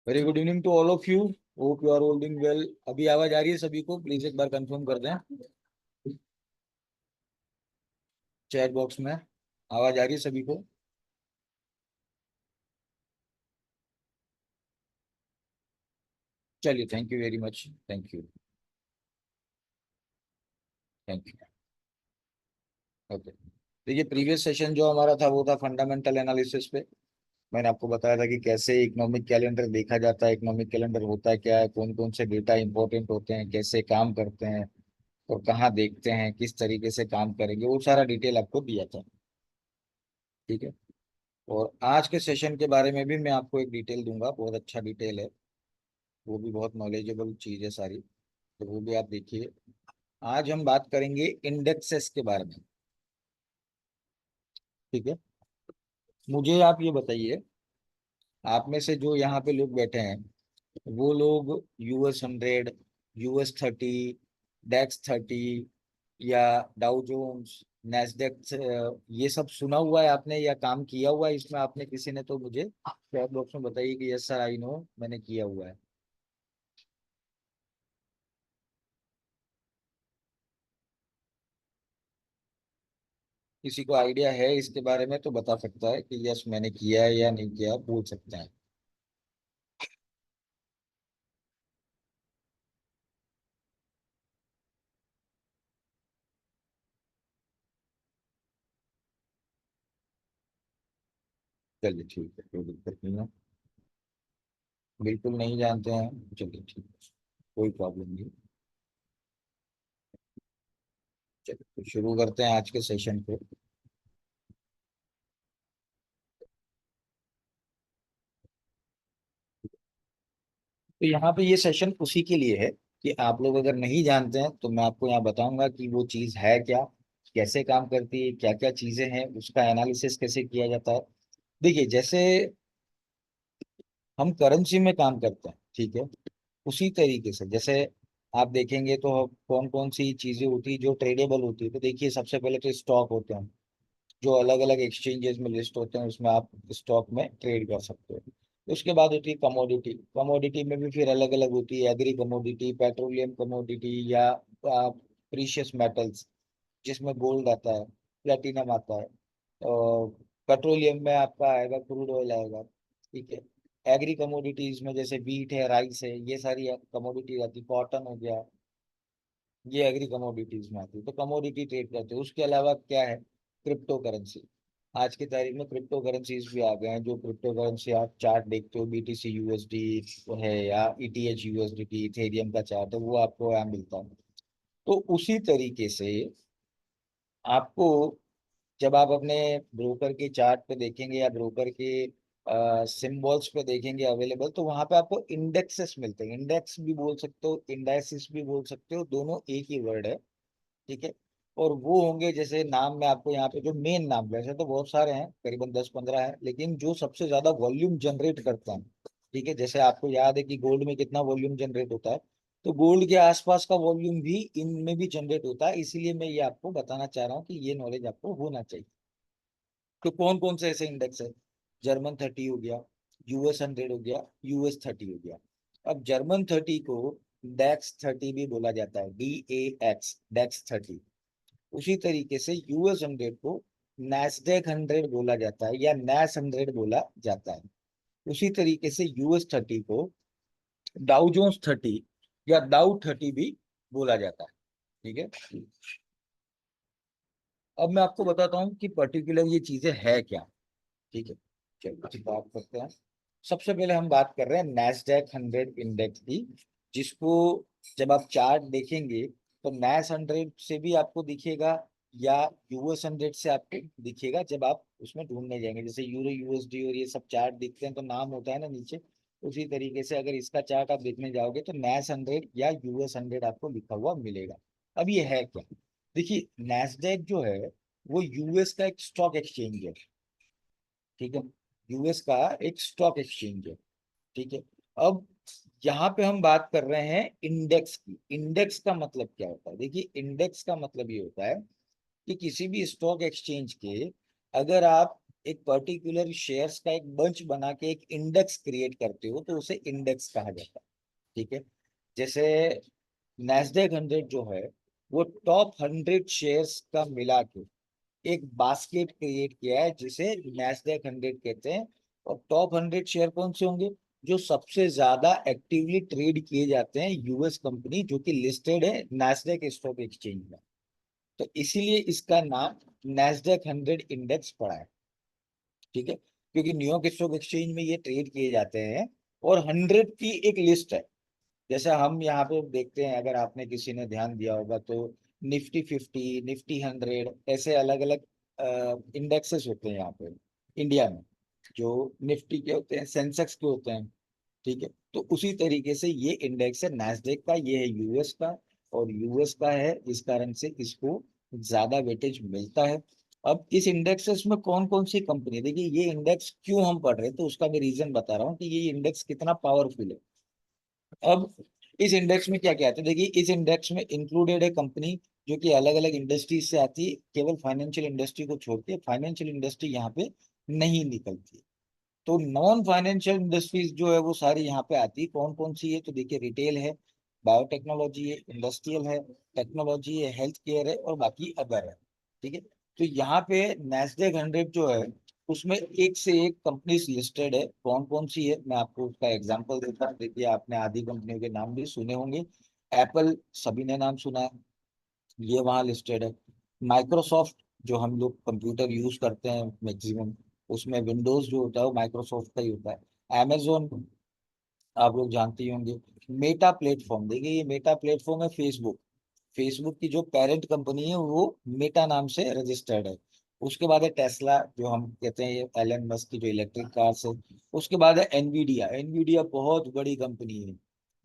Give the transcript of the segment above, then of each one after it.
Very good evening to all of you. Hope you are holding well. अभी आवाज आ रही है सभी को? प्लीज एक बार कंफर्म कर दें चैट बॉक्स में। आवाज आ रही है सभी को? चलिए, thank you very much. Thank you. Thank you. Okay. देखिए, प्रीवियस सेशन जो हमारा था वो था फंडामेंटल एनालिसिस पे। मैंने आपको बताया था कि कैसे इकोनॉमिक कैलेंडर देखा जाता है, इकोनॉमिक कैलेंडर होता है क्या है, कौन कौन से डेटा इंपॉर्टेंट होते हैं, कैसे काम करते हैं और कहाँ देखते हैं, किस तरीके से काम करेंगे, वो सारा डिटेल आपको दिया था। ठीक है। और आज के सेशन के बारे में भी मैं आपको एक डिटेल दूंगा, बहुत अच्छा डिटेल है। वो भी बहुत नॉलेजेबल चीज है सारी, तो वो भी आप देखिए। आज हम बात करेंगे इंडेक्सेस के बारे में। ठीक है। मुझे आप ये बताइए, आप में से जो यहाँ पे लोग बैठे हैं वो लोग US 100, US 30, DAX 30 या डाउ जोन्स, नैस्डैक, ये सब सुना हुआ है आपने या काम किया हुआ है इसमें आपने किसी ने? तो मुझे चैट बॉक्स में बताइए कि यस सर आई नो, मैंने किया हुआ है। किसी को आइडिया है इसके बारे में तो बता सकता है कि यस मैंने किया है या नहीं किया, बोल सकते हैं। चलिए ठीक है, कोई दिक्कत नहीं है। बिल्कुल नहीं जानते हैं, चलिए ठीक है, कोई प्रॉब्लम नहीं। चलिए तो शुरू करते हैं आज के सेशन को। तो यहाँ पे ये सेशन उसी के लिए है कि आप लोग अगर नहीं जानते हैं तो मैं आपको यहाँ बताऊंगा कि वो चीज़ है क्या, कैसे काम करती है, क्या क्या चीज़ें हैं, उसका एनालिसिस कैसे किया जाता है। देखिए, जैसे हम करेंसी में काम करते हैं, ठीक है, उसी तरीके से जैसे आप देखेंगे तो कौन कौन सी चीजें होती है जो ट्रेडेबल होती है। तो देखिए, सबसे पहले तो स्टॉक होते हैं जो अलग अलग एक्सचेंजेस में लिस्ट होते हैं, उसमें आप स्टॉक में ट्रेड कर सकते हो। उसके बाद होती है कमोडिटी। कमोडिटी में भी फिर अलग अलग होती है, एग्री कमोडिटी, पेट्रोलियम कमोडिटी या प्रीशियस मेटल्स, जिसमें गोल्ड आता है, प्लेटिनम आता है, और पेट्रोलियम में आपका आएगा क्रूड ऑयल आएगा। ठीक है। एग्री कमोडिटीज में जैसे वीट है, राइस है, ये सारी कमोडिटी आती, कॉटन हो गया, ये एग्री कमोडिटीज में आती है। तो कमोडिटी ट्रेड करते हैं। उसके अलावा क्या है? Crypto currency. आज की तारीख में क्रिप्टो करेंसीज भी आ गए हैं। जो क्रिप्टो करेंसी आप चार्ट देखते हो, BTC USD है या ETH USDT, इथेरियम का चार्ट है, वो आपको यहाँ मिलता है। तो उसी तरीके से आपको, जब आप अपने ब्रोकर के चार्ट पे देखेंगे या ब्रोकर के सिंबल्स पे देखेंगे अवेलेबल, तो वहां पे आपको इंडेक्सेस मिलते हैं। इंडेक्स भी बोल सकते हो, इंडाइसिस भी बोल सकते हो, दोनों एक ही वर्ड है। ठीक है। और वो होंगे, जैसे नाम में आपको यहाँ पे जो मेन नाम, वैसे तो बहुत सारे हैं, करीबन 10-15 हैं, लेकिन जो सबसे ज्यादा वॉल्यूम जनरेट करते हैं, ठीक है, जैसे आपको याद है कि गोल्ड में कितना वॉल्यूम जनरेट होता है, तो गोल्ड के आसपास का वॉल्यूम भी इनमें भी जनरेट होता है। इसीलिए मैं ये आपको बताना चाह रहा हूँ कि ये नॉलेज आपको होना चाहिए। तो कौन कौन से ऐसे इंडेक्स है? जर्मन 30 हो गया, US 100 हो गया, US 30 हो गया। अब जर्मन 30 को DAX 30 भी बोला जाता है, DAX, DAX 30। उसी तरीके से US 100 को NASDAQ 100 बोला जाता है या NAS 100 बोला जाता है। उसी तरीके से US 30 को डाउ जोन्स 30 या डाउ 30 भी बोला जाता है। ठीक है। अब मैं आपको बताता हूँ कि पर्टिकुलर ये चीजें है क्या। ठीक है। चलिए बात करते हैं। सबसे पहले हम बात कर रहे हैं NASDAQ 100 इंडेक्स की, जिसको जब आप चार्ट देखेंगे तो NAS 100 से भी आपको दिखेगा या US 100 से आपको दिखेगा। जब आप उसमें ढूंढने जाएंगे, जैसे यूरो USD और ये सब चार्ट दिखते हैं तो नाम होता है ना नीचे, उसी तरीके से अगर इसका चार्ट आप देखने जाओगे तो NAS 100 या US 100 आपको लिखा हुआ मिलेगा। अब ये है क्या? देखिए, NASDAQ जो है वो US का एक स्टॉक एक्सचेंज है। ठीक है। US का एक स्टॉक एक्सचेंज है। ठीक है। अब यहाँ पे हम बात कर रहे हैं इंडेक्स की। इंडेक्स का मतलब क्या होता है? देखिए, इंडेक्स का मतलब ये होता है कि किसी भी स्टॉक एक्सचेंज के, अगर आप एक पर्टिकुलर शेयर्स का एक बंच बना के एक इंडेक्स क्रिएट करते हो तो उसे इंडेक्स कहा जाता है। ठीक है। जैसे नैस्डैक 100 जो है वो टॉप 100 शेयर्स का मिला के एक बास्केट क्रिएट किया है जिसे नैस्डैक 100 कहते हैं। और टॉप 100 शेयर कौन से होंगे? जो सबसे ज्यादा एक्टिवली ट्रेड किए जाते हैं यूएस कंपनी जो कि लिस्टेड है नैस्डैक स्टॉक एक्सचेंज में। तो इसीलिए इसका नाम नैस्डैक 100 इंडेक्स पड़ा है। ठीक है, क्योंकि न्यूयॉर्क स्टॉक एक्सचेंज में ये ट्रेड किए जाते हैं और 100 की एक लिस्ट है। जैसे हम यहाँ पे देखते हैं, अगर आपने किसी ने ध्यान दिया होगा तो निफ्टी 50, निफ्टी 100 ऐसे अलग अलग इंडेक्सेस होते हैं यहाँ पे इंडिया में। जो निफ्टी के होते हैं, सेंसेक्स के होते हैं। ठीक है, तो उसी तरीके से ये इंडेक्स है नैस्डैक का, ये है यूएस का। और यूएस का है इस कारण से इसको ज्यादा वेटेज मिलता है। अब इस इंडेक्सेस में कौन कौन सी कंपनी, देखिए ये इंडेक्स क्यों हम पढ़ रहे हैं तो उसका मैं रीजन बता रहा हूँ कि ये इंडेक्स कितना पावरफुल है। अब इस इंडेक्स में क्या क्या आता है, देखिए इस इंडेक्स में इंक्लूडेड है कंपनी जो कि अलग अलग इंडस्ट्रीज से आती है, केवल फाइनेंशियल इंडस्ट्री को छोड़ के फाइनेंशियल इंडस्ट्री यहाँ पे नहीं निकलती। तो नॉन फाइनेंशियल इंडस्ट्रीज जो है वो सारी यहाँ पे आती है। कौन कौन सी है तो देखिए रिटेल है, बायोटेक्नोलॉजी है, इंडस्ट्रियल है, टेक्नोलॉजी है, हेल्थ केयर है और बाकी अदर है। ठीक है, तो यहाँ पे नैस्डैक 100 जो है उसमें एक से एक कंपनीज लिस्टेड है। कौन कौन सी है मैं आपको उसका एग्जांपल देता हूँ। देखिए आपने आधी कंपनियों के नाम भी सुने होंगे। एप्पल सभी ने नाम सुना है, ये वहाँ लिस्टेड है। माइक्रोसॉफ्ट जो हम लोग कंप्यूटर यूज करते हैं मैक्सिमम, उसमें विंडोज जो होता है वो माइक्रोसॉफ्ट का ही होता है। अमेजोन आप लोग जानते ही होंगे। मेटा प्लेटफॉर्म, देखिए ये मेटा प्लेटफॉर्म है फेसबुक, फेसबुक की जो पेरेंट कंपनी है वो मेटा नाम से रजिस्टर्ड है। उसके बाद है टेस्ला जो हम कहते हैं ये एलन मस्क की जो इलेक्ट्रिक कार्स है। उसके बाद है एनवीडिया, एनवीडिया बहुत बड़ी कंपनी है।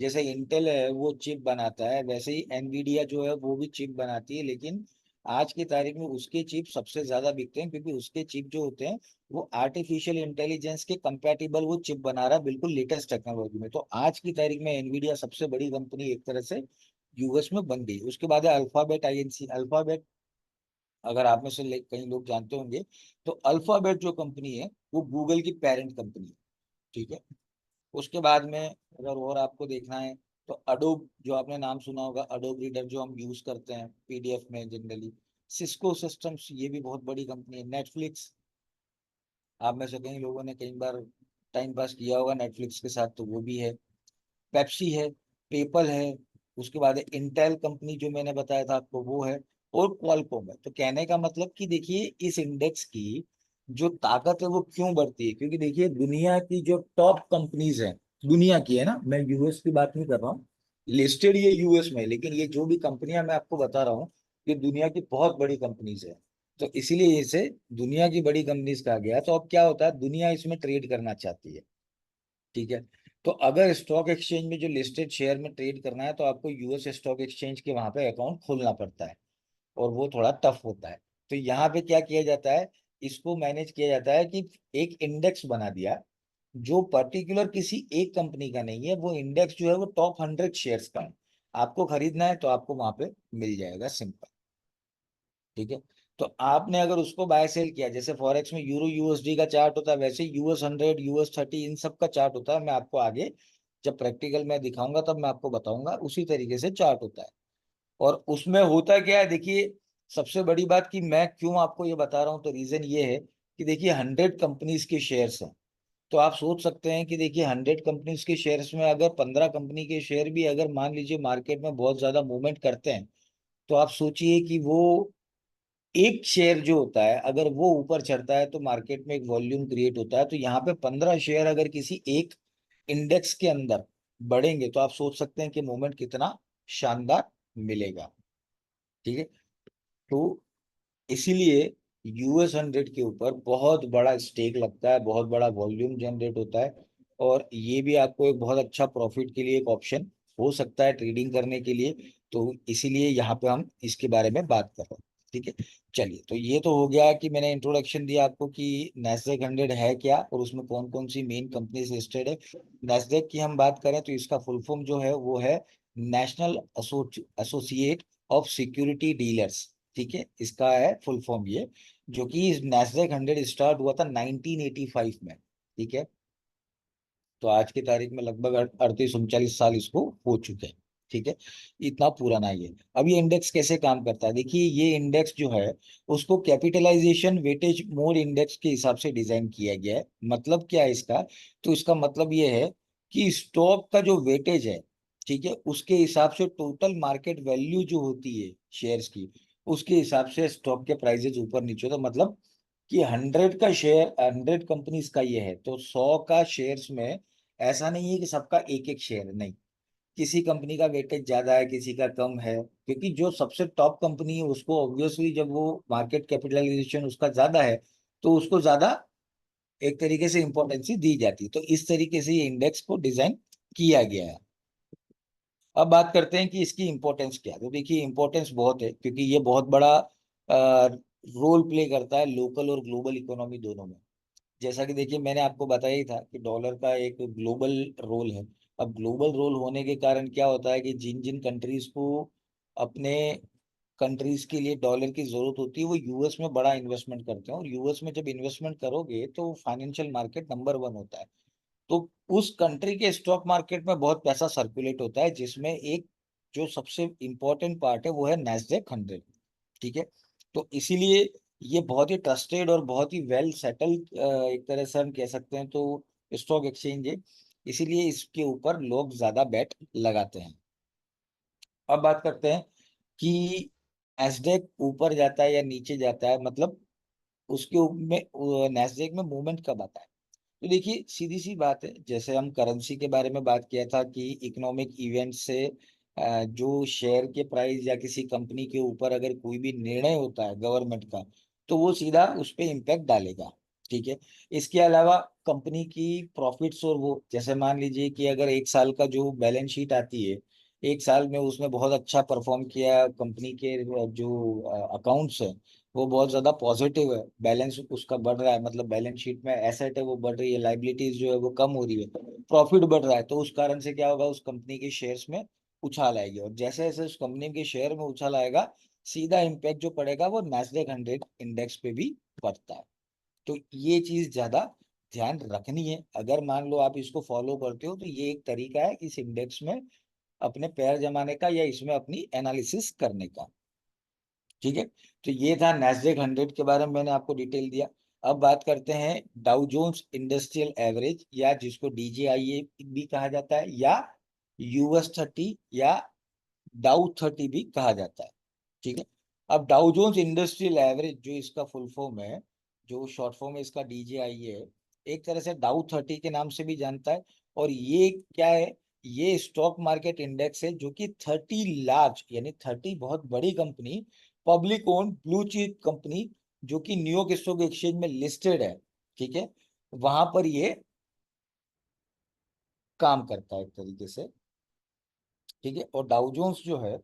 जैसे इंटेल है वो चिप बनाता है, वैसे ही एनवीडिया जो है वो भी चिप बनाती है। लेकिन आज की तारीख में उसके चिप सबसे ज्यादा बिकते हैं क्योंकि उसके चिप जो होते हैं वो आर्टिफिशियल इंटेलिजेंस के कंपैटिबल वो चिप बना रहा है बिल्कुल लेटेस्ट टेक्नोलॉजी में। तो आज की तारीख में एनवीडिया सबसे बड़ी कंपनी एक तरह से यूएस में बन गई। उसके बाद है अल्फाबेट आईएनसी, अल्फाबेट अगर आप में से कई लोग जानते होंगे तो अल्फाबेट जो कंपनी है वो गूगल की पेरेंट कंपनी है। ठीक है, उसके बाद में अगर और आपको देखना है तो अडोब जो आपने नाम सुना होगा, अडोब रीडर जो हम यूज करते हैं पीडीएफ में जनरली। सिस्को सिस्टम्स ये भी बहुत बड़ी कंपनी है। नेटफ्लिक्स, आप में से कई लोगों ने कई बार टाइम पास किया होगा नेटफ्लिक्स के साथ, तो वो भी है। पेप्सी है, पेपल है। उसके बाद इंटेल कंपनी जो मैंने बताया था आपको वो है। और क्वालकॉम है। तो कहने का मतलब कि देखिए इस इंडेक्स की जो ताकत है वो क्यों बढ़ती है, क्योंकि देखिए दुनिया की जो टॉप कंपनीज हैं, दुनिया की है ना, मैं यूएस की बात नहीं कर रहा हूँ, लिस्टेड ये यूएस में है, लेकिन ये जो भी कंपनियां मैं आपको बता रहा हूँ ये दुनिया की बहुत बड़ी कंपनीज है। तो इसीलिए इसे दुनिया की बड़ी कंपनीज कहा गया है। तो अब क्या होता है, दुनिया इसमें ट्रेड करना चाहती है। ठीक है, तो अगर स्टॉक एक्सचेंज में जो लिस्टेड शेयर में ट्रेड करना है तो आपको यूएस स्टॉक एक्सचेंज के वहां पे अकाउंट खोलना पड़ता है और वो थोड़ा टफ होता है। तो यहाँ पे क्या किया जाता है, इसको मैनेज किया जाता है कि एक इंडेक्स बना दिया जो पर्टिकुलर किसी एक कंपनी का नहीं है। वो इंडेक्स जो है वो टॉप 100 शेयर्स का है। आपको खरीदना है तो आपको वहां पे मिल जाएगा, सिंपल। ठीक है, तो आपने अगर उसको बाय सेल किया, जैसे फॉरेक्स में यूरो यूएसडी का चार्ट होता है वैसे यूएस 100, यूएस 30 इन सब का चार्ट होता है। मैं आपको आगे जब प्रैक्टिकल में दिखाऊंगा तब मैं आपको बताऊंगा, उसी तरीके से चार्ट होता है। और उसमें होता क्या है, देखिए सबसे बड़ी बात कि मैं क्यों आपको ये बता रहा हूँ, तो रीजन ये है कि देखिए 100 कंपनीज के शेयर्स हैं। तो आप सोच सकते हैं कि देखिए 100 कंपनीज के शेयर्स में अगर 15 कंपनी के शेयर भी अगर मान लीजिए मार्केट में बहुत ज्यादा मूवमेंट करते हैं, तो आप सोचिए कि वो एक शेयर जो होता है अगर वो ऊपर चढ़ता है तो मार्केट में एक वॉल्यूम क्रिएट होता है। तो यहाँ पे 15 शेयर अगर किसी एक इंडेक्स के अंदर बढ़ेंगे तो आप सोच सकते हैं कि मूवमेंट कितना शानदार मिलेगा। ठीक है, तो इसीलिए यूएस 100 के ऊपर बहुत बड़ा स्टेक लगता है, बहुत बड़ा वॉल्यूम जनरेट होता है। और ये भी आपको एक बहुत अच्छा प्रॉफिट के लिए एक ऑप्शन हो सकता है ट्रेडिंग करने के लिए। तो इसीलिए यहाँ पे हम इसके बारे में बात कर रहे हैं। ठीक है, चलिए तो ये तो हो गया कि मैंने इंट्रोडक्शन दिया आपको कि नैस्डैक 100 है क्या और उसमें कौन कौन सी मेन कंपनीज लिस्टेड है। नैस्डैक की हम बात करें तो इसका फुल फॉर्म जो है वो है national associate of security dealers. ठीक है, इसका है फुल फॉर्म ये। जो कि नैस्डैक 100 स्टार्ट हुआ था 1985 में। ठीक है, तो आज की तारीख में लगभग 38 39 साल इसको हो चुके हैं। ठीक है, इतना पुराना ये। अब ये इंडेक्स कैसे काम करता है, देखिए ये इंडेक्स जो है उसको कैपिटलाइजेशन वेटेज मोड इंडेक्स के हिसाब से डिजाइन किया गया है। मतलब क्या है इसका, तो इसका मतलब ये है कि स्टॉक का जो वेटेज है, ठीक है, उसके हिसाब से टोटल मार्केट वैल्यू जो होती है शेयर्स की, उसके हिसाब से स्टॉक के प्राइजेज ऊपर नीचे होता है। मतलब कि 100 का शेयर, 100 कंपनीज का ये है, तो 100 का शेयर्स में ऐसा नहीं है कि सबका एक एक शेयर, नहीं, किसी कंपनी का वेटेज ज्यादा है, किसी का कम है, क्योंकि जो सबसे टॉप कंपनी है उसको ऑब्वियसली जब वो मार्केट कैपिटलाइजेशन उसका ज्यादा है तो उसको ज्यादा एक तरीके से इंपॉर्टेंसी दी जाती है। तो इस तरीके से ये इंडेक्स को डिजाइन किया गया है। अब बात करते हैं कि इसकी इंपॉर्टेंस क्या है। तो देखिए इंपॉर्टेंस बहुत है, क्योंकि ये बहुत बड़ा रोल प्ले करता है लोकल और ग्लोबल इकोनॉमी दोनों में। जैसा कि देखिए मैंने आपको बताया ही था कि डॉलर का एक ग्लोबल रोल है। अब ग्लोबल रोल होने के कारण क्या होता है कि जिन जिन कंट्रीज को अपने कंट्रीज के लिए डॉलर की जरूरत होती है वो यूएस में बड़ा इन्वेस्टमेंट करते हैं, और यूएस में जब इन्वेस्टमेंट करोगे तो फाइनेंशियल मार्केट नंबर वन होता है। तो उस कंट्री के स्टॉक मार्केट में बहुत पैसा सर्कुलेट होता है, जिसमें एक जो सबसे इंपॉर्टेंट पार्ट है वो है नैस्डैक 100। ठीक है, तो इसीलिए ये बहुत ही ट्रस्टेड और बहुत ही वेल सेटल्ड एक तरह से हम कह सकते हैं तो स्टॉक एक्सचेंज है। इसीलिए इसके ऊपर लोग ज्यादा बेट लगाते हैं। अब बात करते हैं कि नैस्डैक ऊपर जाता है या नीचे जाता है, मतलब उसके में नैस्डैक में मूवमेंट कब आता है। तो देखिए सीधी सी बात है, जैसे हम करेंसी के बारे में बात किया था कि इकोनॉमिक इवेंट से जो शेयर के प्राइस या किसी कंपनी के ऊपर अगर कोई भी निर्णय होता है गवर्नमेंट का, तो वो सीधा उस पर इम्पैक्ट डालेगा। ठीक है, इसके अलावा कंपनी की प्रॉफिट्स, और वो जैसे मान लीजिए कि अगर एक साल का जो बैलेंस शीट आती है, एक साल में उसने बहुत अच्छा परफॉर्म किया, कंपनी के जो अकाउंट्स है वो बहुत ज्यादा पॉजिटिव है, बैलेंस उसका बढ़ रहा है, मतलब बैलेंस शीट में एसेट है वो बढ़ रही है, लाइबिलिटीज जो है वो कम हो रही है, प्रॉफिट बढ़ रहा है, तो उस कारण से क्या होगा, उस कंपनी के शेयर्स में उछाल आएगी, और जैसे जैसे उस कंपनी के शेयर में उछाल आएगा सीधा इम्पैक्ट जो पड़ेगा वो नैस्डैक 100 इंडेक्स पे भी पड़ता है। तो ये चीज ज्यादा ध्यान रखनी है। अगर मान लो आप इसको फॉलो करते हो तो ये एक तरीका है इस इंडेक्स में अपने पैर जमाने का या इसमें अपनी एनालिसिस करने का। ठीक है, तो ये था नैस्डैक 100 के बारे में, मैंने आपको डिटेल दिया। अब बात करते हैं डाउ जोन्स इंडस्ट्रियल एवरेज, या जिसको डीजेआईए भी कहा जाता है, या यूएस 30, या डाउ 30 भी कहा जाता है। ठीक है, अब डाउ जोन्स इंडस्ट्रियल एवरेज जो इसका फुल फॉर्म है, जो शॉर्ट फॉर्म है इसका डीजेआईए है, एक तरह से डाउ 30 के नाम से भी जानता है। और ये क्या है, ये स्टॉक मार्केट इंडेक्स है जो कि 30 लार्ज, यानी 30 बहुत बड़ी company, public own blue chip company जो कि न्यूयॉर्क स्टॉक एक्सचेंज में लिस्टेड है, ठीक है, वहां पर ये काम करता है एक तरीके से। ठीक है, और डाउ जोन्स जो है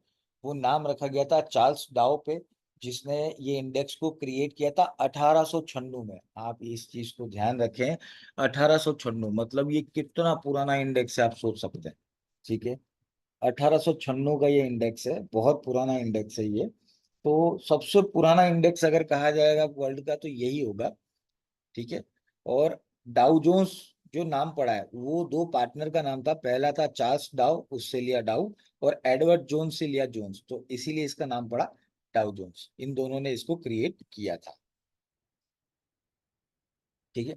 वो नाम रखा गया था चार्ल्स डाउ पे, जिसने ये इंडेक्स को क्रिएट किया था 1896 में। आप इस चीज को ध्यान रखें, 1896, मतलब ये कितना पुराना इंडेक्स है आप सोच सकते हैं। ठीक है, 1896 का ये इंडेक्स है, बहुत पुराना इंडेक्स है ये। तो सबसे पुराना इंडेक्स अगर कहा जाएगा वर्ल्ड का तो यही होगा। ठीक है, और डाउ जोन्स जो नाम पड़ा है वो दो पार्टनर का नाम था, पहला था चार्ल्स डाउ, उससे लिया डाउ, और एडवर्ड जोन्स से लिया जोन्स, तो इसीलिए इसका नाम पड़ा डाउ जोन्स, इन दोनों ने इसको क्रिएट किया था। ठीक है,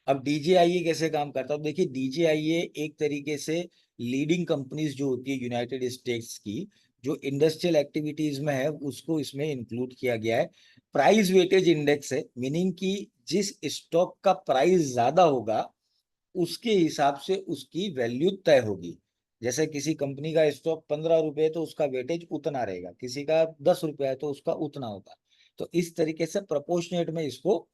अब डीजेआईए कैसे काम करता है, तो देखिए डीजेआईए एक तरीके से लीडिंग कंपनीज जो होती है यूनाइटेड स्टेट्स की, जो इंडस्ट्रियल एक्टिविटीज में है उसको इसमें इंक्लूड किया गया है। प्राइस वेटेज इंडेक्स है, मीनिंग कि जिस स्टॉक का प्राइस ज्यादा होगा उसके हिसाब से उसकी वैल्यू तय होगी। जैसे किसी कंपनी का स्टॉक 15 रुपए है तो उसका वेटेज उतना रहेगा, किसी का 10 रुपए है तो उसका उतना होगा। तो इस तरीके से प्रोपोर्शनेट में इसको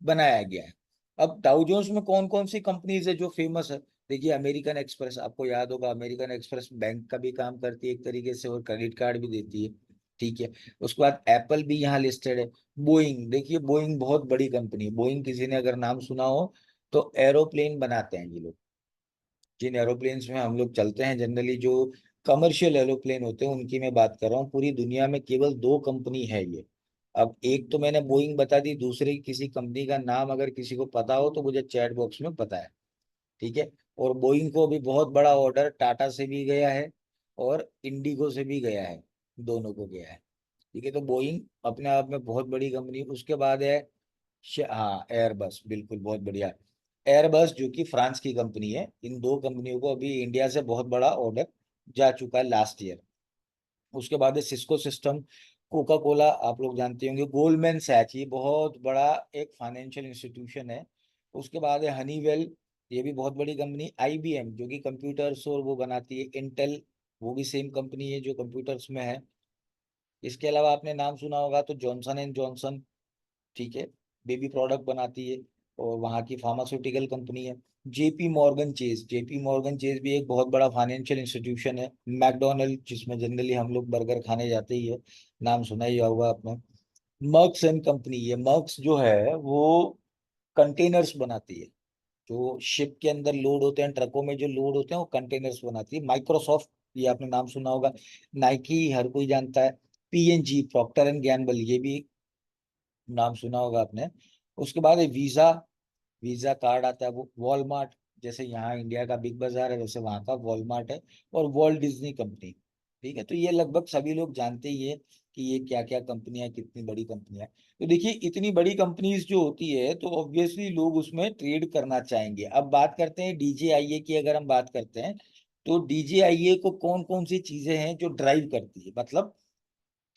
बनाया गया है। अब डाउ जोन्स में कौन कौन सी कंपनीज है जो फेमस है, देखिए अमेरिकन एक्सप्रेस, आपको याद होगा अमेरिकन एक्सप्रेस बैंक का भी काम करती है एक तरीके से, और क्रेडिट कार्ड भी देती है। ठीक है, उसके बाद एप्पल भी यहाँ लिस्टेड है। बोइंग, देखिए बोइंग बहुत बड़ी कंपनी है, बोइंग किसी ने अगर नाम सुना हो तो एरोप्लेन बनाते हैं ये लोग। जिन एरोप्लेन्स में हम लोग चलते हैं जनरली, जो कमर्शियल एरोप्लेन होते हैं उनकी मैं बात कर रहा हूँ, पूरी दुनिया में केवल दो कंपनी है ये, अब एक तो मैंने बोइंग बता दी, दूसरे किसी कंपनी का नाम अगर किसी को पता हो तो मुझे चैट बॉक्स में पता है, ठीक है। और बोइंग को भी बहुत बड़ा ऑर्डर टाटा से भी गया है और इंडिगो से भी गया है, दोनों को गया है, ठीक है। तो बोइंग अपने आप में बहुत बड़ी कंपनी। उसके बाद है हाँ एयरबस, बिल्कुल बहुत बढ़िया। एयरबस जो कि फ्रांस की कंपनी है, इन दो कंपनियों को अभी इंडिया से बहुत बड़ा ऑर्डर जा चुका है लास्ट ईयर। उसके बाद है सिस्को सिस्टम, कोका कोला आप लोग जानते होंगे, गोल्डमैन सैच ये बहुत बड़ा एक फाइनेंशियल इंस्टीट्यूशन है। उसके बाद है हनीवेल, ये भी बहुत बड़ी कंपनी। आईबीएम जो कि कंप्यूटर्स और वो बनाती है, इंटेल वो भी सेम कंपनी है जो कंप्यूटर्स में है। इसके अलावा आपने नाम सुना होगा तो जॉनसन एंड जॉनसन, ठीक है, बेबी प्रोडक्ट बनाती है और वहाँ की फार्मास्यूटिकल कंपनी है। जेपी मॉर्गन चेज भी एक बहुत बड़ा फाइनेंशियल इंस्टीट्यूशन है। मैकडोनल्ड जिसमें जनरली हम लोग बर्गर खाने जाते ही है, नाम सुना ही होगा आपने। मर्क्स एंड कंपनी, ये मर्क्स जो है वो कंटेनर्स बनाती है, जो शिप के अंदर लोड होते हैं, ट्रकों में जो लोड होते हैं वो कंटेनर्स बनाती है। माइक्रोसॉफ्ट, ये आपने नाम सुना होगा। नाइकी हर कोई जानता है। पीएनजी प्रॉक्टर एंड गैम्बल, ये भी नाम सुना होगा आपने। उसके बाद है वीजा, वीजा कार्ड आता है। वो वॉलमार्ट, जैसे यहाँ इंडिया का बिग बाजार है वैसे वहाँ का वॉलमार्ट है। और वॉल्ट डिज्नी कंपनी, ठीक है। तो ये लगभग सभी लोग जानते ही है कि ये क्या क्या कंपनियां, कितनी बड़ी कंपनियां। तो देखिए इतनी बड़ी कंपनीज जो होती है तो ऑब्वियसली लोग उसमें ट्रेड करना चाहेंगे। अब बात करते हैं डीजेआईए की, अगर हम बात करते हैं तो डीजेआईए को कौन कौन सी चीजें हैं जो ड्राइव करती है, मतलब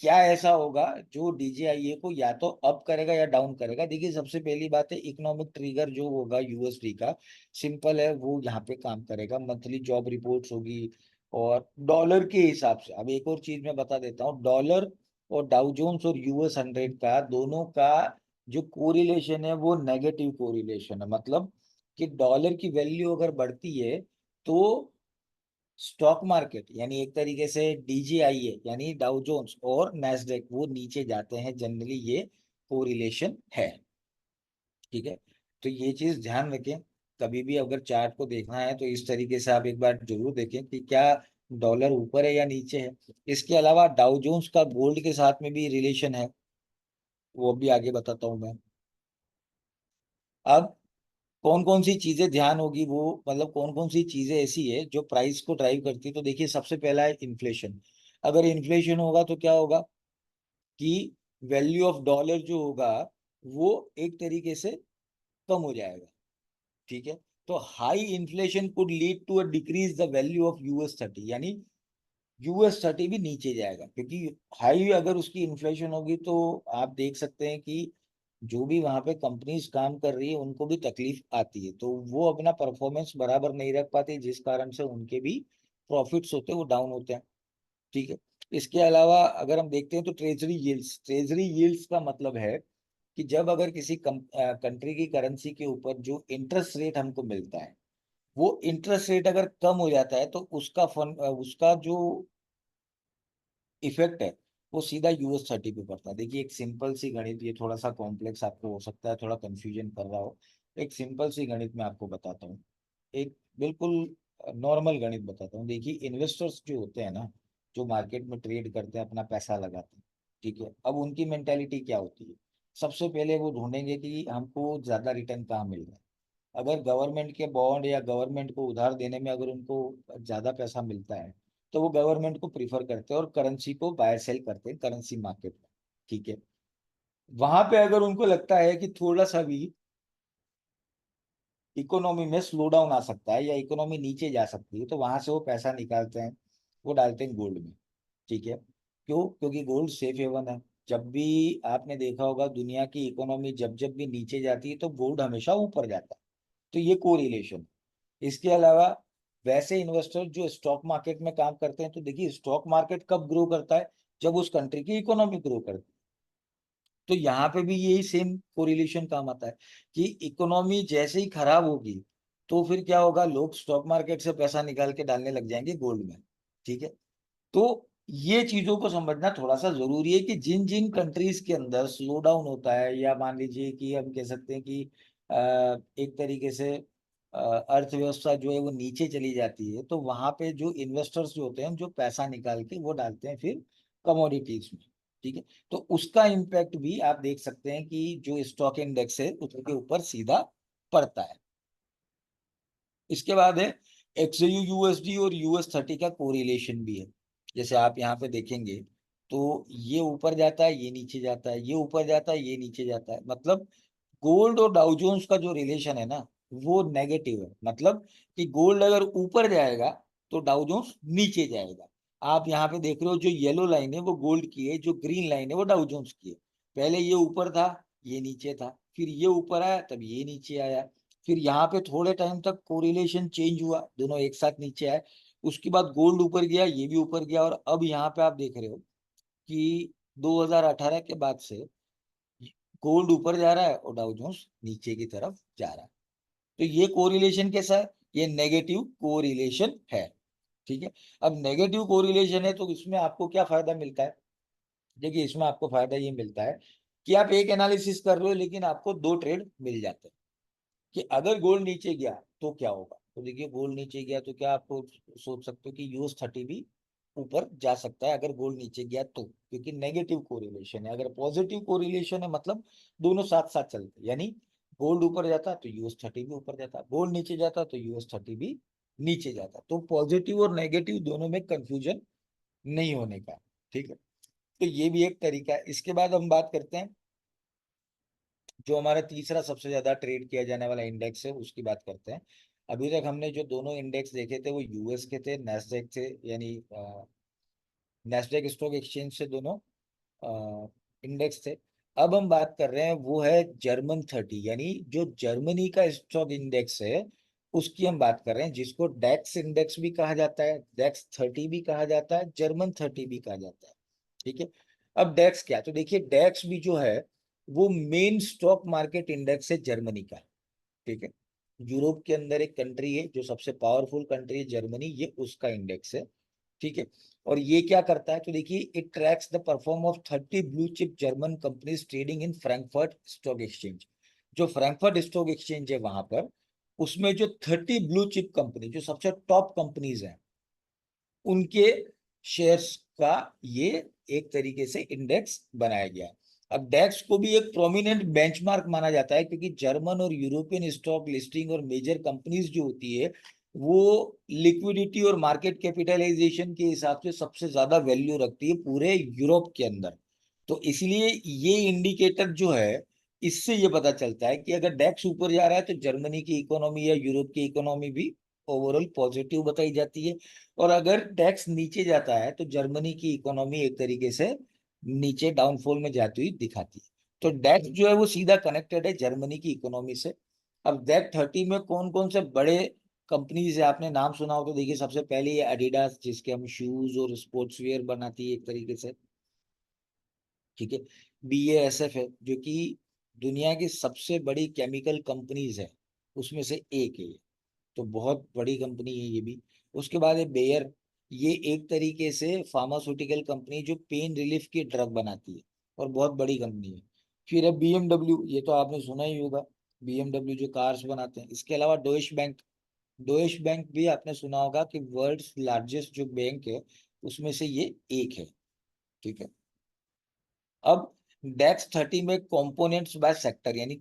क्या ऐसा होगा जो डीजेआईए को या तो अप करेगा या डाउन करेगा। देखिए सबसे पहली बात है इकोनॉमिक ट्रिगर जो होगा यूएसडी का, सिंपल है, वो यहाँ पे काम करेगा। मंथली जॉब रिपोर्ट्स होगी और डॉलर के हिसाब से। अब एक और चीज मैं बता देता हूँ, डॉलर और डाउ जोन्स और यूएस 100 का दोनों का जो कोरिलेशन है वो नेगेटिव कोरिलेशन है। मतलब कि डॉलर की वैल्यू अगर बढ़ती है तो स्टॉक मार्केट यानी एक तरीके से डीजीआईए यानी डाउ जोन्स और नैस्डैक वो नीचे जाते हैं, जनरली ये कोरिलेशन है, ठीक है। तो ये चीज ध्यान रखें, कभी भी अगर चार्ट को देखना है तो इस तरीके से आप एक बार जरूर देखें कि क्या डॉलर ऊपर है या नीचे है। इसके अलावा डाउ जोन्स का गोल्ड के साथ में भी रिलेशन है, वो भी आगे बताता हूँ मैं। अब कौन कौन सी चीजें ध्यान होगी वो, मतलब कौन कौन सी चीजें ऐसी है जो प्राइस को ड्राइव करती है। तो देखिए सबसे पहला है इन्फ्लेशन। अगर इन्फ्लेशन होगा तो क्या होगा कि वैल्यू ऑफ डॉलर जो होगा वो एक तरीके से कम हो जाएगा, ठीक है। तो high inflation could lead to a decrease the value of US 30, यानी यूएस 30 भी नीचे जाएगा, क्योंकि हाई अगर उसकी इन्फ्लेशन होगी तो आप देख सकते हैं कि जो भी वहां पे कंपनीज काम कर रही है उनको भी तकलीफ आती है, तो वो अपना परफॉर्मेंस बराबर नहीं रख पाती, जिस कारण से उनके भी प्रॉफिट्स होते हैं वो डाउन होते हैं, ठीक है। इसके अलावा अगर हम देखते हैं तो ट्रेजरी यील्ड्स का मतलब है कि जब अगर किसी कंट्री की करेंसी के ऊपर जो इंटरेस्ट रेट हमको मिलता है वो इंटरेस्ट रेट अगर कम हो जाता है तो उसका उसका जो इफेक्ट है वो सीधा यूएस 30 पे पड़ता है। देखिए एक सिंपल सी गणित, ये थोड़ा सा कॉम्प्लेक्स आपको हो सकता है, थोड़ा कंफ्यूजन कर रहा हो। एक सिंपल सी गणित मैं आपको बताता हूँ, एक बिल्कुल नॉर्मल गणित बताता हूँ। देखिए इन्वेस्टर्स जो होते हैं ना, जो मार्केट में ट्रेड करते हैं अपना पैसा लगाते हैं, ठीक है। अब उनकी मेंटेलिटी क्या होती है, सबसे पहले वो ढूंढेंगे कि हमको ज्यादा रिटर्न कहाँ मिल रहा है। अगर गवर्नमेंट के बॉन्ड या गवर्नमेंट को उधार देने में अगर उनको ज्यादा पैसा मिलता है तो वो गवर्नमेंट को प्रीफर करते हैं और करेंसी को बाय सेल करते हैं करेंसी मार्केट में, ठीक है। वहां पे अगर उनको लगता है कि थोड़ा सा भी इकोनॉमी में स्लो डाउन आ सकता है या इकोनॉमी नीचे जा सकती है तो वहां से वो पैसा निकालते हैं, वो डालते हैं गोल्ड में, ठीक है। क्यों? क्योंकि गोल्ड सेफ हेवन है। जब भी आपने देखा होगा दुनिया की इकोनॉमी जब जब भी नीचे जाती है तो गोल्ड हमेशा ऊपर जाता है, तो ये कोरिलेशन। इसके अलावा वैसे इन्वेस्टर जो स्टॉक मार्केट में काम करते हैं, तो देखिए स्टॉक मार्केट कब ग्रो करता है, जब उस कंट्री की इकोनॉमी ग्रो करती है। तो यहाँ पे भी यही सेम कोरिलेशन काम आता है कि इकोनॉमी जैसे ही खराब होगी तो फिर क्या होगा, लोग स्टॉक मार्केट से पैसा निकाल के डालने लग जाएंगे गोल्ड में, ठीक है। तो ये चीजों को समझना थोड़ा सा जरूरी है कि जिन जिन कंट्रीज के अंदर स्लो डाउन होता है या मान लीजिए कि हम कह सकते हैं कि एक तरीके से अर्थव्यवस्था जो है वो नीचे चली जाती है, तो वहां पे जो इन्वेस्टर्स जो होते हैं जो पैसा निकाल के वो डालते हैं फिर कमोडिटीज में, ठीक है, तो उसका इम्पैक्ट भी आप देख सकते हैं कि जो स्टॉक इंडेक्स है उसके ऊपर सीधा पड़ता है। इसके बाद है एक्सयू यूएसडी और यूएस 30 का कोरिलेशन भी है। जैसे आप यहाँ पे देखेंगे तो ये ऊपर जाता है, ये नीचे जाता है, ये ऊपर जाता है, ये नीचे जाता है। मतलब गोल्ड और डाउ जोन्स का जो रिलेशन है ना वो नेगेटिव है। मतलब कि गोल्ड अगर ऊपर जाएगा तो डाउ जोन्स नीचे जाएगा। आप यहाँ पे देख रहे हो जो येलो लाइन है वो गोल्ड की है, जो ग्रीन लाइन है वो डाउ जोन्स की है। पहले ये ऊपर था, ये नीचे था, फिर ये ऊपर आया, तब ये नीचे आया, फिर यहाँ पे थोड़े टाइम तक कोरिलेशन चेंज हुआ, दोनों एक साथ नीचे आए। उसके बाद गोल्ड ऊपर गया, ये भी ऊपर गया, और अब यहाँ पे आप देख रहे हो कि 2018 के बाद से गोल्ड ऊपर जा रहा है और डाउ जोन्स नीचे की तरफ जा रहा है। तो ये कोरिलेशन कैसा है? ये नेगेटिव कोरिलेशन है। ठीक है, अब नेगेटिव कोरिलेशन है तो इसमें आपको क्या फायदा मिलता है? देखिए, इसमें आपको फायदा ये मिलता है कि आप एक एनालिसिस कर रहे हो लेकिन आपको दो ट्रेड मिल जाते हैं। कि अगर गोल्ड नीचे गया तो क्या होगा, तो देखिए गोल्ड नीचे गया तो क्या आपको सोच सकते हो कि यूएस 30 भी ऊपर जा सकता है अगर गोल्ड नीचे गया तो, क्योंकि नेगेटिव कोरिलेशन है। अगर पॉजिटिव कोरिलेशन है मतलब दोनों साथ साथ चलते, यानी गोल्ड ऊपर जाता तो यूएस 30 भी ऊपर जाता, गोल्ड नीचे जाता तो यूएस 30 भी नीचे जाता। तो पॉजिटिव और नेगेटिव दोनों में कंफ्यूजन नहीं होने का। ठीक है, तो ये भी एक तरीका है। इसके बाद हम बात करते हैं जो हमारा तीसरा सबसे ज्यादा ट्रेड किया जाने वाला इंडेक्स है उसकी बात करते हैं। अभी तक हमने जो दोनों इंडेक्स देखे थे वो यूएस के थे, नेस्डेक थे, यानी नेस्डेक स्टॉक एक्सचेंज से दोनों इंडेक्स थे। अब हम बात कर रहे हैं वो है जर्मन 30, यानी जो जर्मनी का स्टॉक इंडेक्स है उसकी हम बात कर रहे हैं, जिसको डेक्स इंडेक्स भी कहा जाता है, डेक्स 30 भी कहा जाता है, जर्मन 30 भी कहा जाता है। ठीक है, अब डेक्स क्या, तो देखिए डेक्स भी जो है वो मेन स्टॉक मार्केट इंडेक्स है जर्मनी का। ठीक है, यूरोप के अंदर एक कंट्री है जो सबसे पावरफुल कंट्री है जर्मनी, ये उसका इंडेक्स है। ठीक है, और ये क्या करता है, तो देखिए it tracks the perform of 30 blue chip German companies trading in Frankfurt stock exchange. जो फ्रैंकफर्ट स्टॉक एक्सचेंज है वहां पर, उसमें जो 30 ब्लू चिप कंपनी जो सबसे टॉप कंपनीज हैं उनके शेयर्स का ये एक तरीके से इंडेक्स बनाया गया है। अब डेक्स को भी एक प्रोमिनेंट बेंचमार्क माना जाता है क्योंकि जर्मन और यूरोपियन स्टॉक लिस्टिंग और मेजर कंपनीज जो होती है वो लिक्विडिटी और मार्केट कैपिटलाइजेशन के हिसाब से सबसे ज्यादा वैल्यू रखती है पूरे यूरोप के अंदर। तो इसलिए ये इंडिकेटर जो है इससे ये पता चलता है कि अगर डेक्स ऊपर जा रहा है तो जर्मनी की इकोनॉमी या यूरोप की इकोनॉमी भी ओवरऑल पॉजिटिव बताई जाती है, और अगर टैक्स नीचे जाता है तो जर्मनी की इकोनॉमी एक तरीके से नीचे डाउनफॉल में जाती हुई दिखाती है। तो डेक्स जो है वो सीधा कनेक्टेड है जर्मनी की इकोनॉमी से। अब डेक 30 में कौन कौन से बड़े कंपनीज है आपने नाम सुना हो तो देखिए, सबसे पहले ये एडिडास जिसके हम शूज और स्पोर्ट्स वेयर बनाती है एक तरीके से। ठीक है, BASF है जो कि दुनिया की सबसे बड़ी केमिकल कंपनीज है उसमें से एक है ये, तो बहुत बड़ी कंपनी है ये भी। उसके बाद है बेयर, ये एक तरीके से फार्मास्यूटिकल कंपनी जो पेन रिलीफ की ड्रग बनाती है और बहुत बड़ी कंपनी है। फिर है BMW, ये तो आपने सुना ही होगा, BMW जो कार्स बनाते हैं। इसके अलावा डोइश बैंक, डोइश बैंक भी आपने सुना होगा कि वर्ल्ड्स लार्जेस्ट जो बैंक है उसमें से ये एक है। ठीक है, अब डेक्स 30 में कंपोनेंट्स बाय सेक्टर, यानी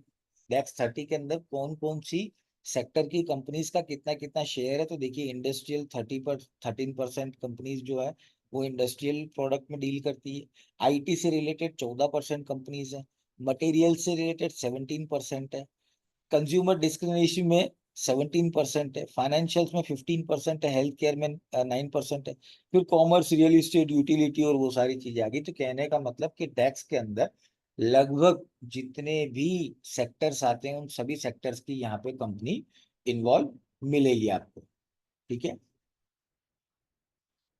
डेक्स 30 के अंदर कौन कौन सी सेक्टर की कंपनीज का कितना कितना शेयर है, तो देखिए इंडस्ट्रियल 13% कंपनीज जो है वो इंडस्ट्रियल प्रोडक्ट में डील करती है। IT से रिलेटेड 14% कंपनीज है, मटेरियल से रिलेटेड 17% है, कंज्यूमर डिस्क्रिप्शन में 17% है, फाइनेंशियल्स में 15% है, हेल्थ केयर में 9% है, फिर कॉमर्स रियल इस्टेट यूटिलिटी और वो सारी चीजें आ गई। तो कहने का मतलब कि टैक्स के अंदर लगभग जितने भी सेक्टर्स आते हैं उन सभी सेक्टर्स की यहाँ पे कंपनी इन्वॉल्व मिलेगी आपको। ठीक है,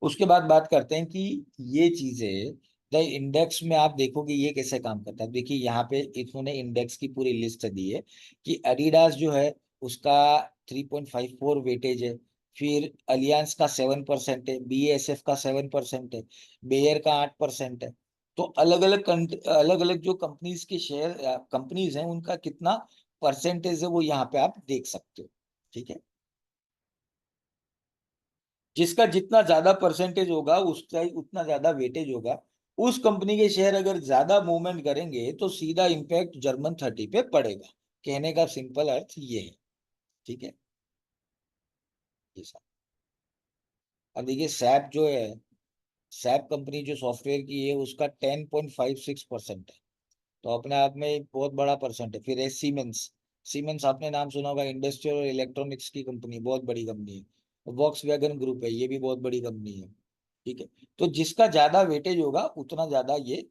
उसके बाद बात करते हैं कि ये चीजें द इंडेक्स में आप देखोगे ये कैसे काम करता है। देखिए यहाँ पे इन्होंने इंडेक्स की पूरी लिस्ट दी है कि एडिडास जो है उसका 3.54 वेटेज है, फिर अलियांस का 7% है, BASF का 7% है, बेयर का 8% है। तो अलग अलग जो कंपनीज के शेयर कंपनीज हैं उनका कितना परसेंटेज है वो यहाँ पे आप देख सकते हो। ठीक है, जिसका जितना ज्यादा परसेंटेज होगा उसका ही उतना ज्यादा वेटेज होगा उस कंपनी के शेयर अगर ज्यादा मूवमेंट करेंगे तो सीधा इम्पैक्ट जर्मन 30 पे पड़ेगा। कहने का सिंपल अर्थ ये है। ठीक है। ये सब। अब देखिए सैप जो है, सैप कंपनी जो सॉफ्टवेयर की है उसका 10.56% है। तो अपने आप में एक बहुत बड़ा परसेंट है। फिर है सीमेंस। सीमेंस आपने नाम सुना होगा, इंडस्ट्रियल और इलेक्ट्रॉनिक्स की कंपनी, बहुत बड़ी कंपनी है। वॉक्स वैगन ग्रुप है, ये भी बहुत बड़ी कंपनी है। ठीक है। तो जिसका ज्यादा वेटेज होगा उतना ज्यादा ये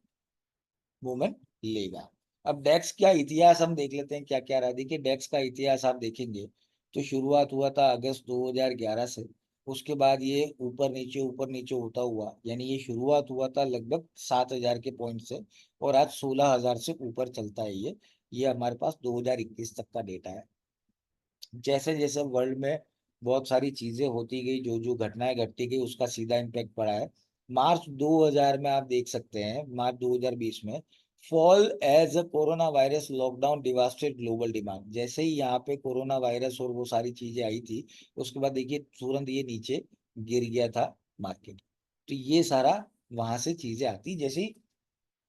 मूवमेंट लेगा। अब डेक्स का इतिहास हम देख लेते हैं क्या क्या रहा। देखिए डेक्स का इतिहास आप देखेंगे तो शुरुआत हुआ था अगस्त 2011 से। उसके बाद ये ऊपर नीचे होता हुआ, यानी ये शुरुआत हुआ था लगभग 7,000 के पॉइंट से, और आज 16,000 से ऊपर चलता है ये हमारे पास 2021 तक का डेटा है। जैसे जैसे वर्ल्ड में बहुत सारी चीजें होती गई, जो जो घटनाएं घटती गई, उसका सीधा इम्पैक्ट पड़ा है। मार्च 2000 में आप देख सकते हैं, मार्च 2020 में fall as a corona virus lockdown devastated global demand. जैसे ही यहाँ पे कोरोना वायरस और वो सारी चीजें आई थी, उसके बाद देखिए तुरंत ये नीचे गिर गया था मार्केट। तो ये सारा वहां से चीजें आती। जैसे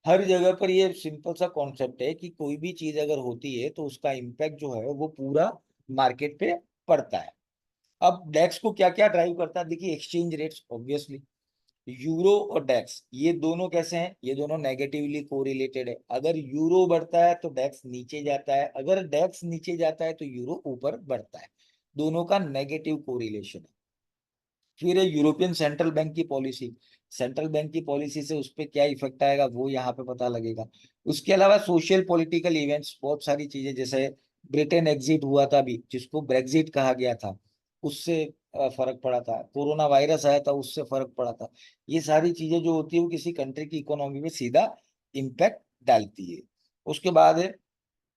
हर जगह पर ये सिंपल सा कॉन्सेप्ट है कि कोई भी चीज अगर होती है तो उसका इम्पैक्ट जो है वो पूरा मार्केट पे पड़ता है। अब डेक्स को क्या क्या ड्राइव करता है, देखिए एक्सचेंज रेट्स ऑब्वियसली। यूरो और डेक्स ये दोनों कैसे हैं, ये दोनों नेगेटिवली कोरिलेटेड है। अगर यूरो बढ़ता है तो डेक्स नीचे जाता है, अगर डेक्स नीचे जाता है तो यूरो ऊपर बढ़ता है। दोनों का नेगेटिव कोरिलेशन है। फिर है यूरोपियन सेंट्रल बैंक की पॉलिसी। सेंट्रल बैंक की पॉलिसी से उस पर क्या इफेक्ट आएगा वो यहाँ पे पता लगेगा। उसके अलावा सोशल पॉलिटिकल इवेंट्स, बहुत सारी चीजें, जैसे ब्रिटेन एग्जिट हुआ था अभी, जिसको ब्रेग्जिट कहा गया था, उससे फर्क पड़ा था। कोरोना वायरस आया था, उससे फर्क पड़ा था। ये सारी चीजें जो होती है वो किसी कंट्री की इकोनॉमी में सीधा इम्पैक्ट डालती है। उसके बाद है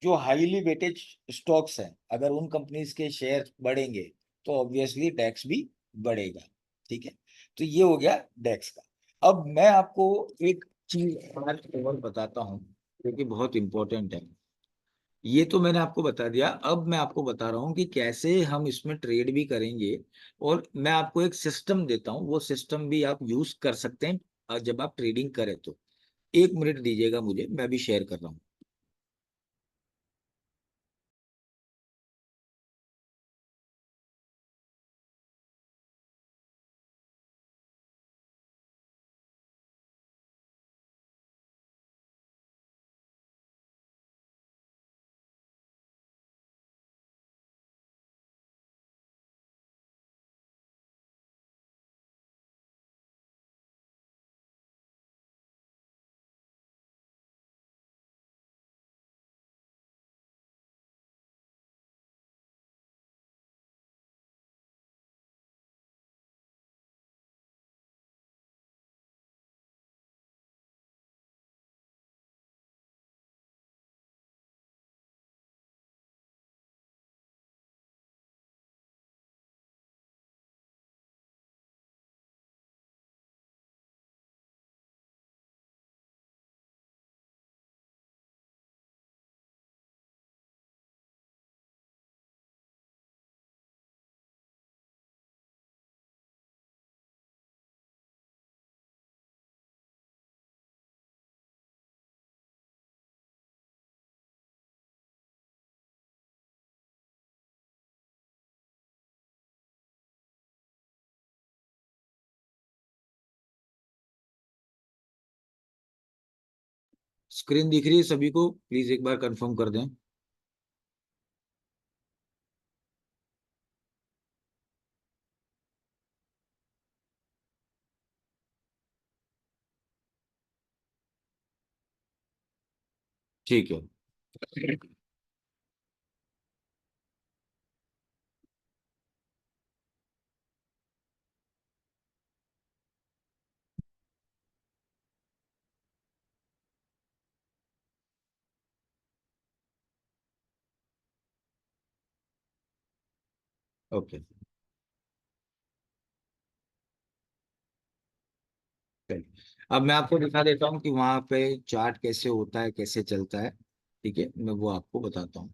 जो हाईली वेटेज स्टॉक्स हैं, अगर उन कंपनीज के शेयर बढ़ेंगे तो ऑब्वियसली टैक्स भी बढ़ेगा। ठीक है। तो ये हो गया डेक्स का। अब मैं आपको एक चीज और बताता हूँ जो कि बहुत इंपॉर्टेंट है। ये तो मैंने आपको बता दिया, अब मैं आपको बता रहा हूँ कि कैसे हम इसमें ट्रेड भी करेंगे। और मैं आपको एक सिस्टम देता हूँ, वो सिस्टम भी आप यूज कर सकते हैं जब आप ट्रेडिंग करें तो। 1 मिनट दीजिएगा मुझे, मैं भी शेयर कर रहा हूँ। स्क्रीन दिख रही है सभी को? प्लीज एक बार कंफर्म कर दें। ठीक है। ओके। चलिए, अब मैं आपको दिखा देता हूँ कि वहां पे चार्ट कैसे होता है, कैसे चलता है। ठीक है, मैं वो आपको बताता हूँ।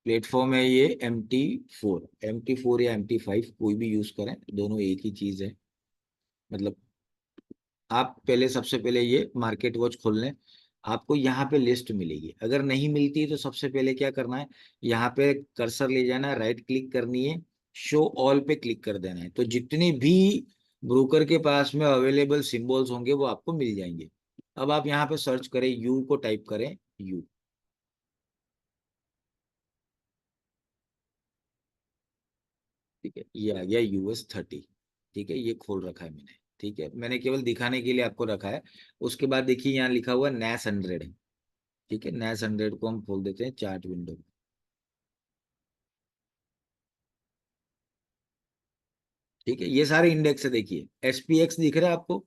प्लेटफॉर्म है ये MT4। MT4 या MT5 कोई भी यूज करें, दोनों एक ही चीज है। मतलब आप पहले सबसे पहले ये मार्केट वॉच खोल लें। आपको यहाँ पे लिस्ट मिलेगी, अगर नहीं मिलती तो सबसे पहले क्या करना है, यहाँ पे कर्सर ले जाना है, राइट क्लिक करनी है, शो ऑल पे क्लिक कर देना है, तो जितने भी ब्रोकर के पास में अवेलेबल सिंबल्स होंगे वो आपको मिल जाएंगे। अब आप यहाँ पे सर्च करें, यू को टाइप करें, यू। ठीक है, ये आ गया US 30। ठीक है, ये खोल रखा है मैंने। ठीक है, मैंने केवल दिखाने के लिए आपको रखा है। उसके बाद देखिए यहाँ लिखा हुआ NAS 100। ठीक है, NAS 100 को हम खोल देते हैं चार्ट विंडो। ठीक है, ये सारे इंडेक्स है, देखिए SPX दिख रहा है आपको,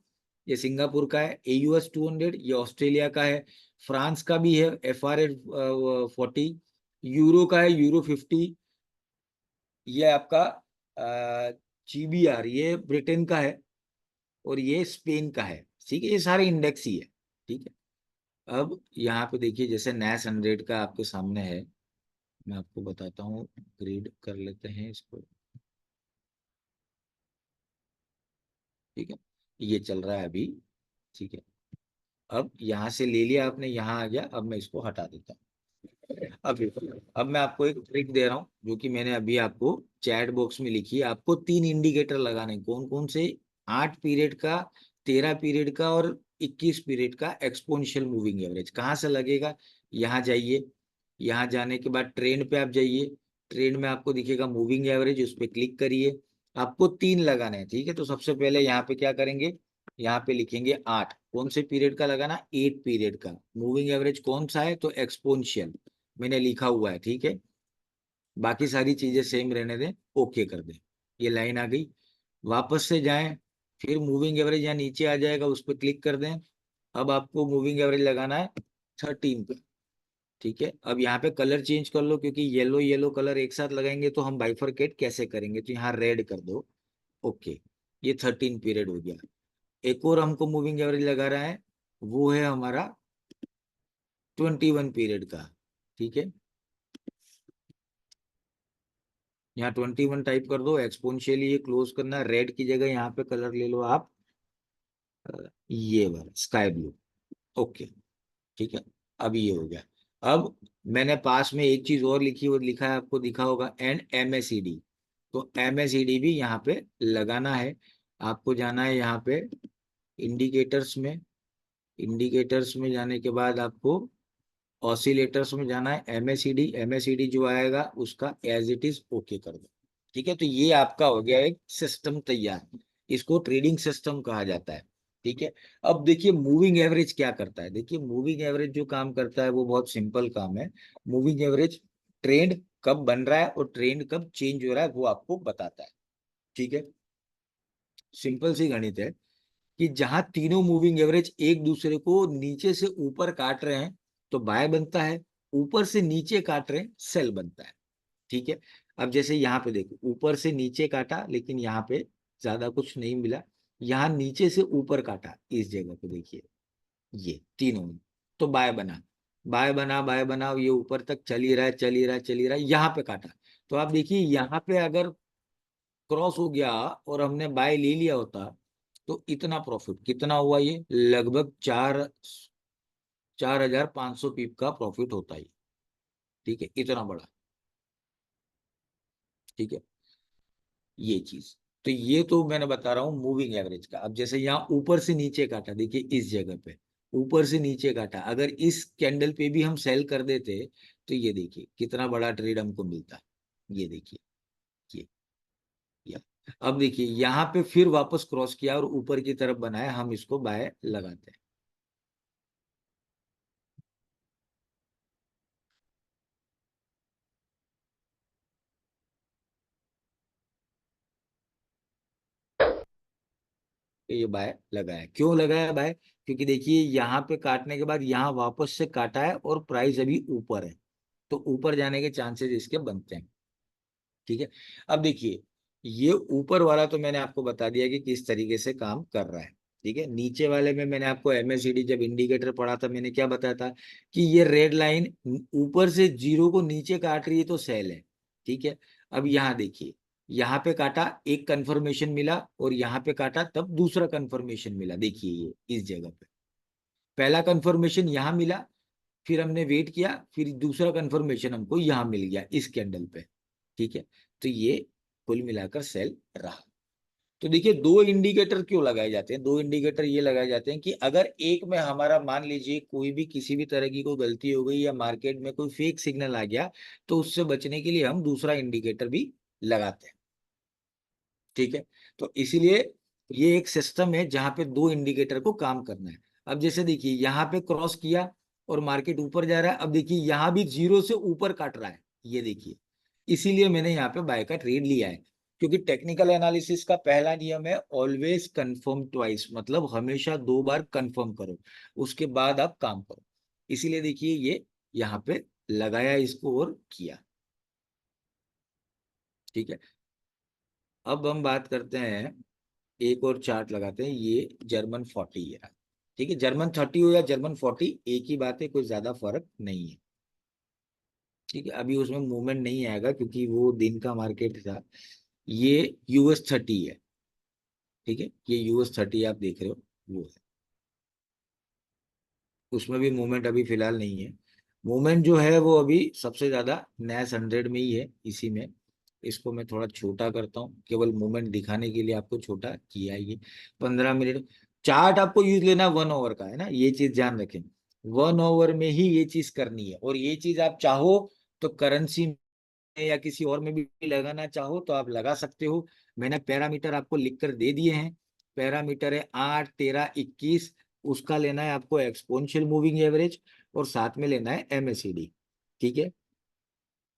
ये सिंगापुर का है। AUS 200 ये ऑस्ट्रेलिया का है। फ्रांस का भी है, FRA 40। यूरो का है, यूरो 50। ये आपका GBR ये ब्रिटेन का है, और ये स्पेन का है। ठीक है, ये सारे इंडेक्स ही है। ठीक है, अब यहाँ पे देखिए जैसे NAS 100 का आपके सामने है, मैं आपको बताता हूँ, रीड कर लेते हैं इसको। ठीक है, ये चल रहा है अभी। ठीक है, अब यहाँ से ले लिया आपने, यहाँ आ गया, अब मैं इसको हटा देता हूँ। अब मैं आपको एक ट्रिक दे रहा हूँ, जो कि मैंने अभी आपको चैट बॉक्स में लिखी है। आपको 3 इंडिकेटर लगाने, कौन कौन से? 8 पीरियड का, 13 पीरियड का, और 21 पीरियड का एक्सपोनेंशियल मूविंग एवरेज। कहाँ से लगेगा? यहाँ जाइए, यहाँ जाने के बाद ट्रेंड पे आप जाइए, ट्रेंड में आपको दिखेगा मूविंग एवरेज, उस पर क्लिक करिए। आपको 3 लगाना है। ठीक है, तो सबसे पहले यहाँ पे क्या करेंगे, यहाँ पे लिखेंगे 8। कौन से पीरियड का लगाना? 8 पीरियड का। मूविंग एवरेज कौन सा है? तो एक्सपोनेंशियल मैंने लिखा हुआ है। ठीक है, बाकी सारी चीजें सेम रहने दें, ओके कर दें। ये लाइन आ गई, वापस से जाएं, फिर मूविंग एवरेज यहाँ नीचे आ जाएगा, उस पर क्लिक कर दें। अब आपको मूविंग एवरेज लगाना है 13 पे। ठीक है, अब यहाँ पे कलर चेंज कर लो, क्योंकि येलो येलो कलर एक साथ लगाएंगे तो हम बाइफरकेट कैसे करेंगे, तो यहाँ रेड कर दो। ओके, ये 13 पीरियड हो गया। एक और हमको मूविंग एवरेज लगा रहा है, वो है हमारा 21 पीरियड का। ठीक है, यहाँ 21 टाइप कर दो, एक्सपोनेंशियली ये क्लोज करना है। रेड की जगह यहाँ पे कलर ले लो आप, ये वाला स्काई ब्लू। ओके, ठीक है, अब ये हो गया। अब मैंने पास में एक चीज और लिखी, वो लिखा है, आपको दिखा होगा, एंड MACD। तो MACD भी यहाँ पे लगाना है। आपको जाना है यहाँ पे इंडिकेटर्स में, इंडिकेटर्स में जाने के बाद आपको ऑसिलेटर्स में जाना है। MACD जो आएगा उसका एज इट इज ओके कर दो। ठीक है, तो ये आपका हो गया एक सिस्टम तैयार। इसको ट्रेडिंग सिस्टम कहा जाता है। ठीक है, अब देखिए मूविंग एवरेज क्या करता है। देखिए मूविंग एवरेज जो काम करता है वो बहुत सिंपल काम है। मूविंग एवरेज ट्रेंड कब बन रहा है और ट्रेंड कब चेंज हो रहा है वो आपको बताता है। ठीक है, सिंपल सी गणित है कि जहां तीनों मूविंग एवरेज एक दूसरे को नीचे से ऊपर काट रहे हैं तो बाय बनता है, ऊपर से नीचे काट रहे हैं सेल बनता है। ठीक है, अब जैसे यहाँ पे देखो, ऊपर से नीचे काटा लेकिन यहाँ पे ज्यादा कुछ नहीं मिला, यहाँ नीचे से ऊपर काटा, इस जगह पे देखिए, ये तीनों में, तो बाय बना, बाय बना, बाय बना, ये ऊपर तक चल ही रहा है, चल ही रहा है, चल ही रहा है, यहाँ पे काटा। तो आप देखिए यहाँ पे अगर क्रॉस हो गया और हमने बाय ले लिया होता, तो इतना प्रॉफिट कितना हुआ, ये लगभग 4,500 पिप का प्रॉफिट होता है। ठीक है, इतना बड़ा। ठीक है, ये चीज, तो ये तो मैंने बता रहा हूँ मूविंग एवरेज का। अब जैसे यहाँ ऊपर से नीचे काटा, देखिए इस जगह पे ऊपर से नीचे काटा, अगर इस कैंडल पे भी हम सेल कर देते तो ये देखिए कितना बड़ा ट्रेड हमको मिलता। ये देखिए, ये या अब देखिए यहाँ पे फिर वापस क्रॉस किया और ऊपर की तरफ बनाया, हम इसको बाय लगाते हैं। तो ये बाय लगाया, क्यों लगाया बाय? क्योंकि देखिए यहाँ पे काटने के बाद यहाँ वापस से काटा है और प्राइस अभी ऊपर है, तो ऊपर जाने के चांसेस इसके बनते हैं। ठीक है, अब देखिए ये ऊपर वाला तो मैंने आपको बता दिया कि किस तरीके से काम कर रहा है। ठीक है, नीचे वाले में मैंने आपको MACD जब इंडिकेटर पढ़ा था, मैंने क्या बताया था कि ये रेड लाइन ऊपर से जीरो को नीचे काट रही है तो सेल है। ठीक है, अब यहाँ देखिए, यहाँ पे काटा एक कंफर्मेशन मिला, और यहाँ पे काटा तब दूसरा कंफर्मेशन मिला। देखिए ये इस जगह पे पहला कंफर्मेशन यहाँ मिला, फिर हमने वेट किया, फिर दूसरा कंफर्मेशन हमको यहाँ मिल गया इस कैंडल पे। ठीक है, तो ये कुल मिलाकर सेल रहा। तो देखिए दो इंडिकेटर क्यों लगाए जाते हैं? दो इंडिकेटर ये लगाए जाते हैं कि अगर एक में हमारा मान लीजिए कोई भी किसी भी तरह की कोई गलती हो गई या मार्केट में कोई फेक सिग्नल आ गया, तो उससे बचने के लिए हम दूसरा इंडिकेटर भी लगाते हैं। ठीक है, तो इसीलिए ये एक सिस्टम है जहां पे दो इंडिकेटर को काम करना है। अब जैसे देखिए यहाँ पे क्रॉस किया और मार्केट ऊपर जा रहा है, अब देखिए यहाँ भी जीरो से ऊपर काट रहा है, ये देखिए। इसीलिए मैंने यहाँ पे बाय का ट्रेड लिया है, क्योंकि टेक्निकल एनालिसिस का पहला नियम है ऑलवेज कंफर्म ट्वाइस, मतलब हमेशा दो बार कंफर्म करो, उसके बाद आप काम करो। इसीलिए देखिए ये यहाँ पे लगाया इसको और किया। ठीक है, अब हम बात करते हैं, एक और चार्ट लगाते हैं, ये जर्मन 40 है। ठीक है, जर्मन 30 हो या जर्मन 40 एक ही बात है, कोई ज्यादा फर्क नहीं है। ठीक है, अभी उसमें मूवमेंट नहीं आएगा क्योंकि वो दिन का मार्केट था। ये US 30 है। ठीक है, ये US 30 आप देख रहे हो, वो है। उसमें भी मूवमेंट अभी फिलहाल नहीं है। मूवमेंट जो है वो अभी सबसे ज्यादा नैस 100 में ही है, इसी में। इसको मैं थोड़ा छोटा करता हूँ, केवल मूवमेंट दिखाने के लिए आपको छोटा किया है ये। 15 मिनट चार्ट आपको यूज लेना 1 आवर का है ना, ये चीज ध्यान रखें। 1 आवर में ही ये चीज करनी है, और ये चीज आप चाहो तो करेंसी में या किसी और में भी लगाना चाहो तो आप लगा सकते हो। मैंने पैरामीटर आपको लिख कर दे दिए हैं। पैरामीटर है 8, 13, 21। उसका लेना है आपको एक्सपोनेंशियल मूविंग एवरेज, और साथ में लेना है MACD। ठीक है,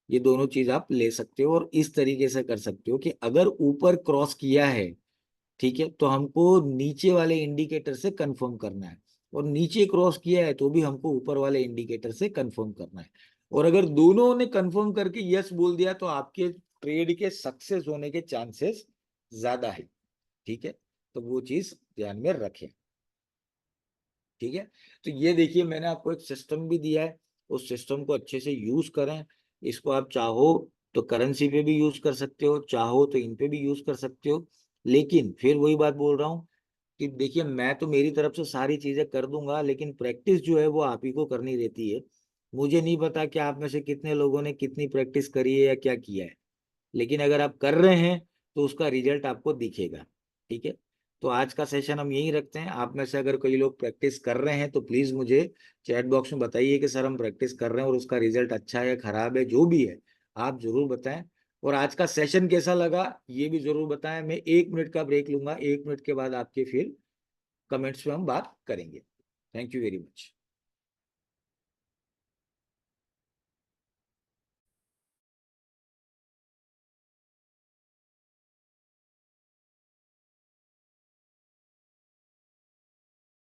ये दोनों चीज आप ले सकते हो, और इस तरीके से कर सकते हो कि अगर ऊपर क्रॉस किया है, ठीक है, तो हमको नीचे वाले इंडिकेटर से कंफर्म करना है, और नीचे क्रॉस किया है तो भी हमको ऊपर वाले इंडिकेटर से कंफर्म करना है। और अगर दोनों ने कंफर्म करके यस बोल दिया तो आपके ट्रेड के सक्सेस होने के चांसेस ज्यादा है। ठीक है, तो वो चीज ध्यान में रखें। ठीक है, तो ये देखिए मैंने आपको एक सिस्टम भी दिया है, उस सिस्टम को अच्छे से यूज करें। इसको आप चाहो तो करेंसी पे भी यूज कर सकते हो, चाहो तो इन पे भी यूज कर सकते हो। लेकिन फिर वही बात बोल रहा हूँ कि देखिए मैं तो मेरी तरफ से सारी चीजें कर दूंगा, लेकिन प्रैक्टिस जो है वो आप ही को करनी रहती है। मुझे नहीं पता कि आप में से कितने लोगों ने कितनी प्रैक्टिस करी है या क्या किया है, लेकिन अगर आप कर रहे हैं तो उसका रिजल्ट आपको दिखेगा। ठीक है, तो आज का सेशन हम यही रखते हैं। आप में से अगर कोई लोग प्रैक्टिस कर रहे हैं तो प्लीज मुझे चैट बॉक्स में बताइए कि सर हम प्रैक्टिस कर रहे हैं और उसका रिजल्ट अच्छा है खराब है, जो भी है आप जरूर बताएं। और आज का सेशन कैसा लगा ये भी जरूर बताएं। मैं 1 मिनट का ब्रेक लूंगा, 1 मिनट के बाद आपके फिर कमेंट्स में हम बात करेंगे। Thank you very much.